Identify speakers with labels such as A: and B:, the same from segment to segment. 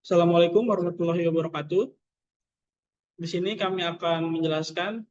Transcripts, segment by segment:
A: Assalamualaikum warahmatullahi wabarakatuh. Di sini kami akan menjelaskan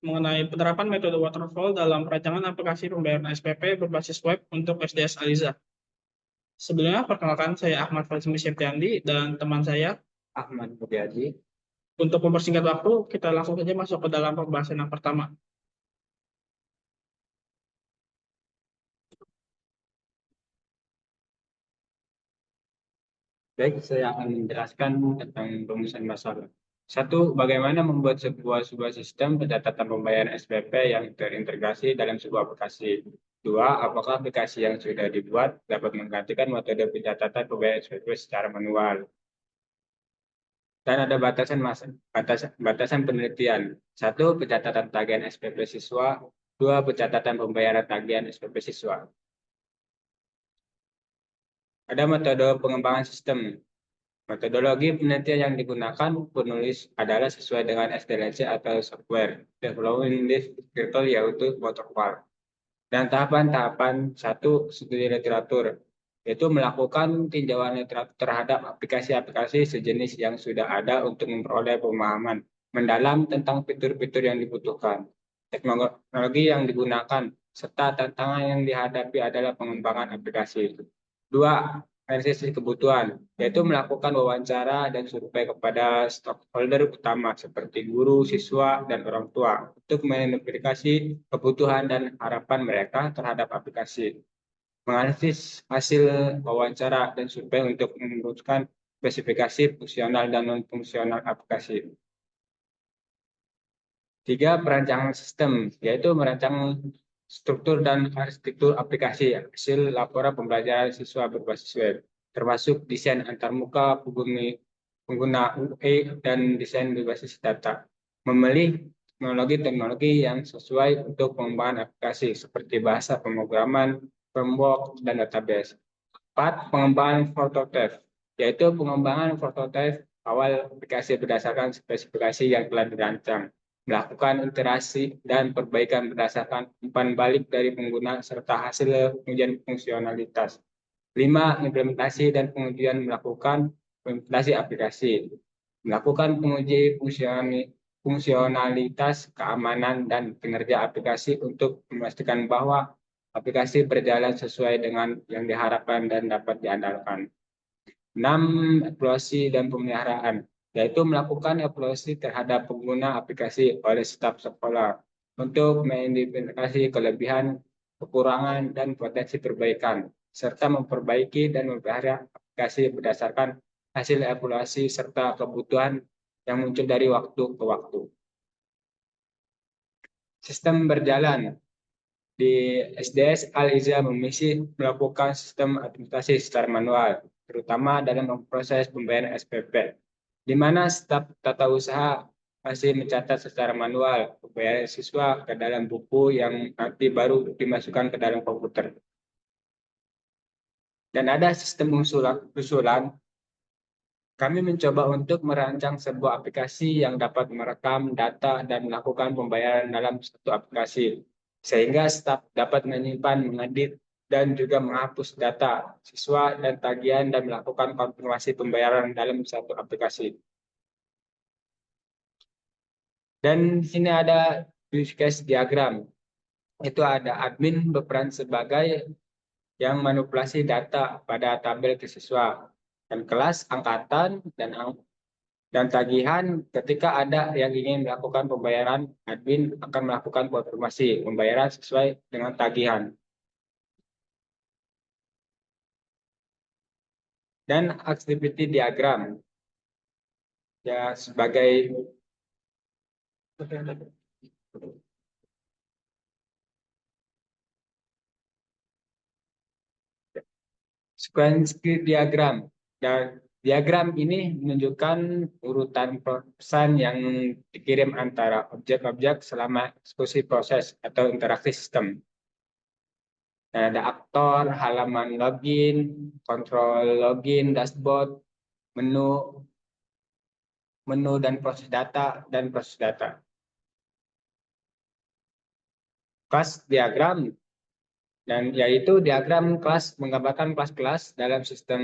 A: mengenai penerapan metode waterfall dalam perancangan aplikasi pembayaran SPP berbasis web untuk SDS Aliza. Sebelumnya, perkenalkan saya Ahmad Fazmi Septiandi dan teman saya.
B: Ahmad Mulyadi.
A: Untuk mempersingkat waktu, kita langsung saja masuk ke dalam pembahasan yang pertama.
B: Baik, saya akan menjelaskan tentang rumusan masalah. Satu, bagaimana membuat sebuah sistem pencatatan pembayaran SPP yang terintegrasi dalam sebuah aplikasi. Dua, apakah aplikasi yang sudah dibuat dapat menggantikan metode pencatatan pembayaran SPP secara manual. Dan ada batasan penelitian. Satu, pencatatan tagihan SPP siswa. Dua, pencatatan pembayaran tagihan SPP siswa. Ada metode pengembangan sistem. Metodologi penelitian yang digunakan penulis adalah sesuai dengan SDLC atau Software Development Life Cycle, yaitu waterfall. Dan tahapan-tahapan satu, studi literatur, yaitu melakukan tinjauan literatur terhadap aplikasi-aplikasi sejenis yang sudah ada untuk memperoleh pemahaman mendalam tentang fitur-fitur yang dibutuhkan, teknologi yang digunakan, serta tantangan yang dihadapi adalah pengembangan aplikasi. Dua, analisis kebutuhan, yaitu melakukan wawancara dan survei kepada stakeholder utama seperti guru, siswa, dan orang tua untuk mengidentifikasi kebutuhan dan harapan mereka terhadap aplikasi. Menganalisis hasil wawancara dan survei untuk memutuskan spesifikasi fungsional dan non-fungsional aplikasi. Tiga, perancangan sistem, yaitu merancang struktur dan arsitektur aplikasi hasil laporan pembelajaran siswa berbasis web, termasuk desain antarmuka pengguna UE dan desain berbasis data. Memilih teknologi-teknologi yang sesuai untuk pengembangan aplikasi seperti bahasa pemrograman, framework, dan database. 4. Pengembangan prototipe, yaitu pengembangan prototipe awal aplikasi berdasarkan spesifikasi yang telah dirancang, melakukan iterasi dan perbaikan berdasarkan umpan balik dari pengguna serta hasil pengujian fungsionalitas. 5. Implementasi dan pengujian melakukan implementasi aplikasi, melakukan penguji fungsionalitas, keamanan, dan kinerja aplikasi untuk memastikan bahwa aplikasi berjalan sesuai dengan yang diharapkan dan dapat diandalkan. 6. Evaluasi dan pemeliharaan, yaitu melakukan evaluasi terhadap pengguna aplikasi oleh staf sekolah untuk mengidentifikasi kelebihan, kekurangan, dan potensi perbaikan, serta memperbaiki dan memelihara aplikasi berdasarkan hasil evaluasi serta kebutuhan yang muncul dari waktu ke waktu. Sistem berjalan. Di SDS, Al-Iza memisi melakukan sistem administrasi secara manual, terutama dalam proses pembayaran SPP, di mana staf tata usaha masih mencatat secara manual pembayaran siswa ke dalam buku yang nanti baru dimasukkan ke dalam komputer. Dan ada sistem usulan. Kami mencoba untuk merancang sebuah aplikasi yang dapat merekam data dan melakukan pembayaran dalam satu aplikasi, sehingga staf dapat menyimpan, mengedit, dan juga menghapus data siswa dan tagihan dan melakukan konfirmasi pembayaran dalam satu aplikasi. Dan di sini ada use case diagram. Itu ada admin berperan sebagai yang manipulasi data pada tabel ke siswa dan kelas, angkatan, dan tagihan. Ketika ada yang ingin melakukan pembayaran, admin akan melakukan konfirmasi pembayaran sesuai dengan tagihan. Dan activity diagram, ya sebagai sequence diagram. Dan diagram ini menunjukkan urutan pesan yang dikirim antara objek-objek selama eksekusi proses atau interaksi sistem. Dan ada aktor, halaman login, kontrol login, dashboard, menu dan proses data. Class diagram Dan yaitu diagram kelas menggambarkan kelas-kelas dalam sistem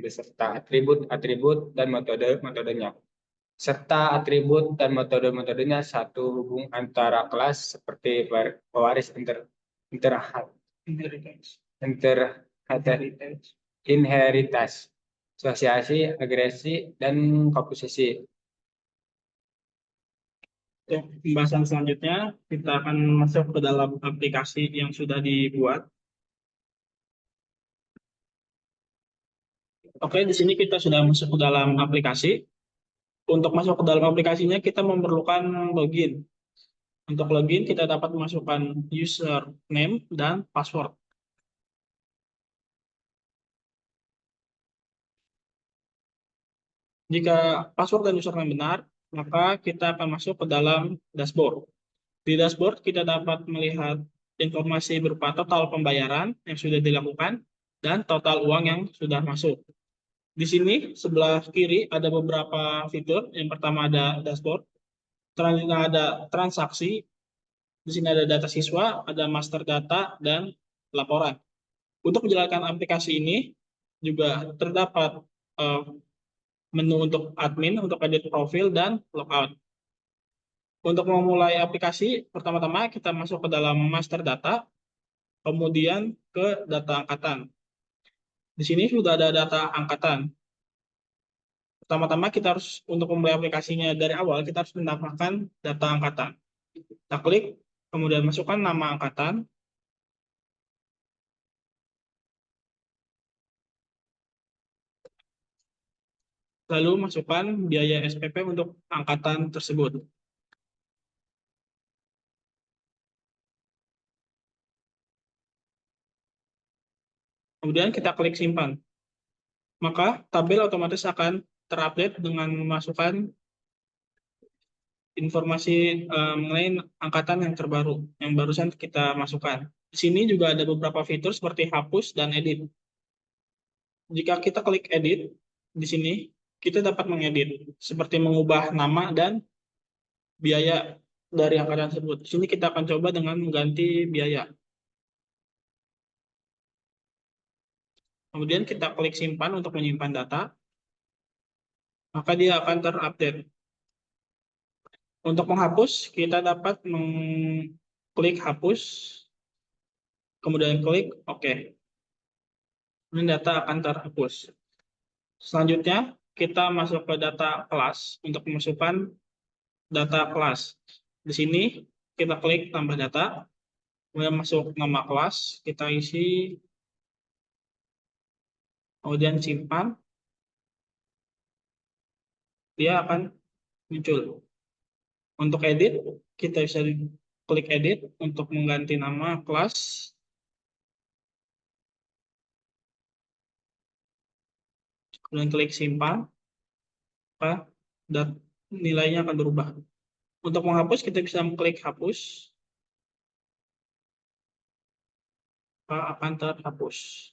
B: beserta atribut-atribut dan metode-metodenya. Serta atribut dan metode-metodenya satu hubung antara kelas seperti pewaris inter,
A: Inheritance.
B: inter,
A: Inheritance.
B: inheritas, asosiasi, agresi, dan komposisi.
A: Untuk pembahasan selanjutnya, kita akan masuk ke dalam aplikasi yang sudah dibuat. Oke, di sini kita sudah masuk ke dalam aplikasi. Untuk masuk ke dalam aplikasinya, kita memerlukan login. Untuk login, kita dapat memasukkan username dan password. Jika password dan username benar, maka kita akan masuk ke dalam dashboard. Di dashboard, kita dapat melihat informasi berupa total pembayaran yang sudah dilakukan dan total uang yang sudah masuk. Di sini, sebelah kiri ada beberapa fitur. Yang pertama ada dashboard, selanjutnya ada transaksi, di sini ada data siswa, ada master data, dan laporan. Untuk menjalankan aplikasi ini, juga terdapat eh, menu untuk admin, untuk edit profil, dan logout. Untuk memulai aplikasi, pertama-tama kita masuk ke dalam master data, kemudian ke data angkatan. Di sini sudah ada data angkatan. Pertama-tama kita harus, untuk memulai aplikasinya dari awal, kita harus menambahkan data angkatan. Kita klik, kemudian masukkan nama angkatan, lalu masukkan biaya SPP untuk angkatan tersebut. Kemudian kita klik simpan. Maka tabel otomatis akan terupdate dengan memasukkan informasi mengenai angkatan yang terbaru, yang barusan kita masukkan. Di sini juga ada beberapa fitur seperti hapus dan edit. Jika kita klik edit, di sini kita dapat mengedit, seperti mengubah nama dan biaya dari angkatan tersebut. Di sini kita akan coba dengan mengganti biaya. Kemudian kita klik simpan untuk menyimpan data, maka dia akan terupdate. Untuk menghapus, kita dapat mengklik hapus, kemudian klik OK. Ini data akan terhapus. Selanjutnya, kita masuk ke data kelas untuk memasukkan data kelas. Di sini, kita klik tambah data, kemudian masuk nama kelas, kita isi, kemudian simpan, dia akan muncul. Untuk edit, kita bisa klik edit untuk mengganti nama kelas, kemudian klik simpan, dan nilainya akan berubah. Untuk menghapus, kita bisa klik hapus, akan terhapus.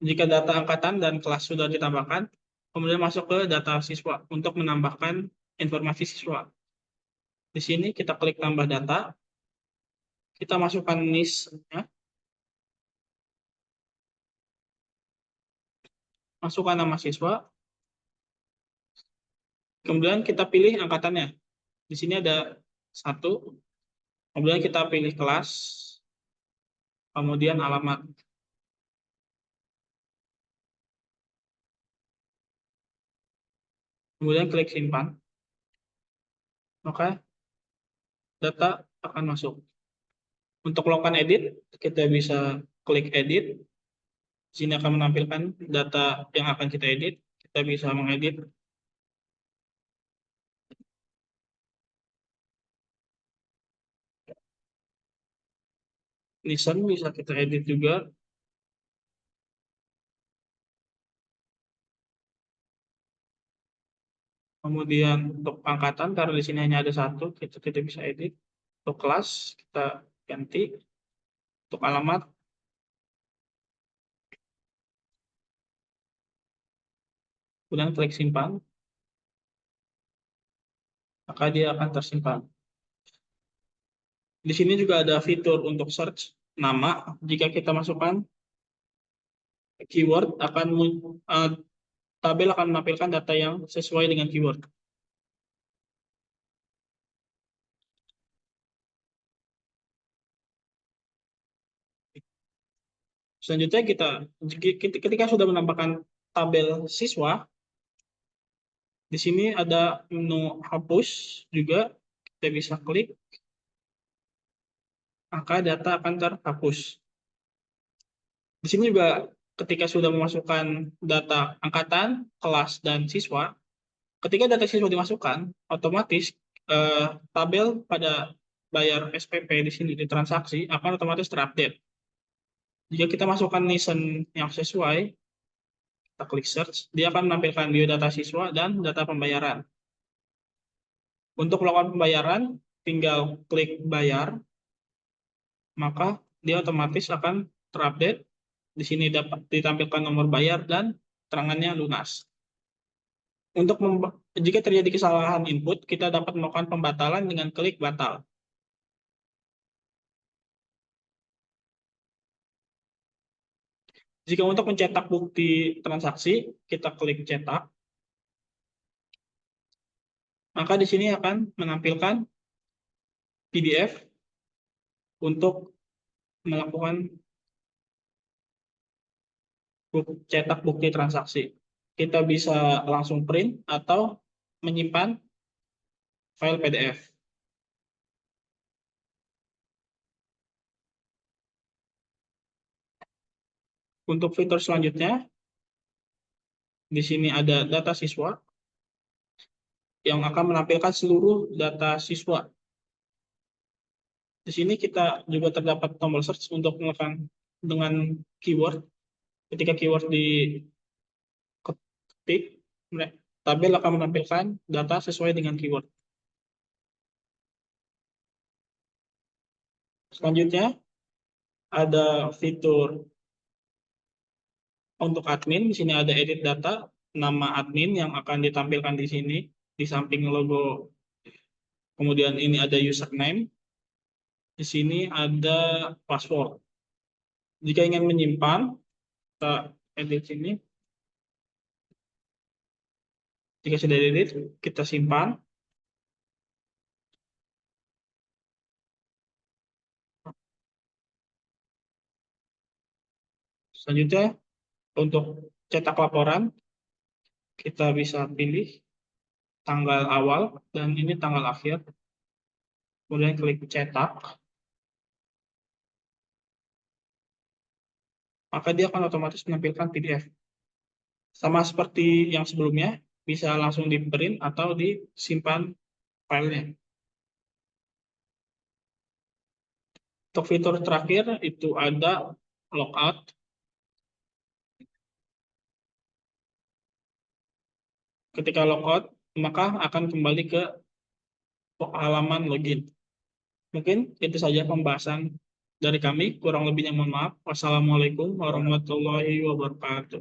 A: Jika data angkatan dan kelas sudah ditambahkan, kemudian masuk ke data siswa untuk menambahkan informasi siswa. Di sini kita klik tambah data, kita masukkan NIS-nya, masukkan nama siswa, kemudian kita pilih angkatannya. Di sini ada 1, kemudian kita pilih kelas, kemudian alamat. Kemudian klik simpan, maka data akan masuk. Untuk melakukan edit, kita bisa klik edit. Di sini akan menampilkan data yang akan kita edit. Kita bisa mengedit. Listen bisa kita edit juga. Kemudian untuk angkatan, karena di sini hanya ada 1, kita bisa edit. Untuk kelas, kita ganti. Untuk alamat, kemudian klik simpan, maka dia akan tersimpan. Di sini juga ada fitur untuk search. nama. Jika kita masukkan keyword, tabel akan menampilkan data yang sesuai dengan keyword. Selanjutnya ketika sudah menambahkan tabel siswa, di sini ada menu hapus juga, kita bisa klik, maka data akan terhapus. Di sini juga ketika sudah memasukkan data angkatan, kelas, dan siswa, ketika data siswa dimasukkan, otomatis tabel pada bayar SPP di sini di transaksi akan otomatis terupdate. Jika kita masukkan listen yang sesuai, kita klik search, dia akan menampilkan biodata siswa dan data pembayaran. Untuk melakukan pembayaran, tinggal klik bayar, maka dia otomatis akan terupdate. Di sini dapat ditampilkan nomor bayar dan terangannya lunas. Jika terjadi kesalahan input, kita dapat melakukan pembatalan dengan klik batal. Jika untuk mencetak bukti transaksi, kita klik cetak. Maka di sini akan menampilkan PDF untuk melakukan cetak bukti transaksi. Kita bisa langsung print atau menyimpan file PDF. Untuk fitur selanjutnya, di sini ada data siswa yang akan menampilkan seluruh data siswa. Di sini kita juga terdapat tombol search untuk melakukan dengan keyword. Ketika keyword diketik, tabel akan menampilkan data sesuai dengan keyword. Selanjutnya, ada fitur untuk admin. Di sini ada edit data, nama admin yang akan ditampilkan di sini, di samping logo. Kemudian ini ada username. Di sini ada password. Jika ingin menyimpan, kita edit sini. Jika sudah edit, kita simpan. Selanjutnya, untuk cetak laporan, kita bisa pilih tanggal awal dan ini tanggal akhir. Kemudian klik cetak. Maka dia akan otomatis menampilkan PDF. Sama seperti yang sebelumnya, bisa langsung di print atau disimpan filenya. Untuk fitur terakhir itu ada logout. Ketika logout, maka akan kembali ke halaman login. Mungkin itu saja pembahasan dari kami. Kurang lebihnya mohon maaf. Wassalamualaikum warahmatullahi wabarakatuh.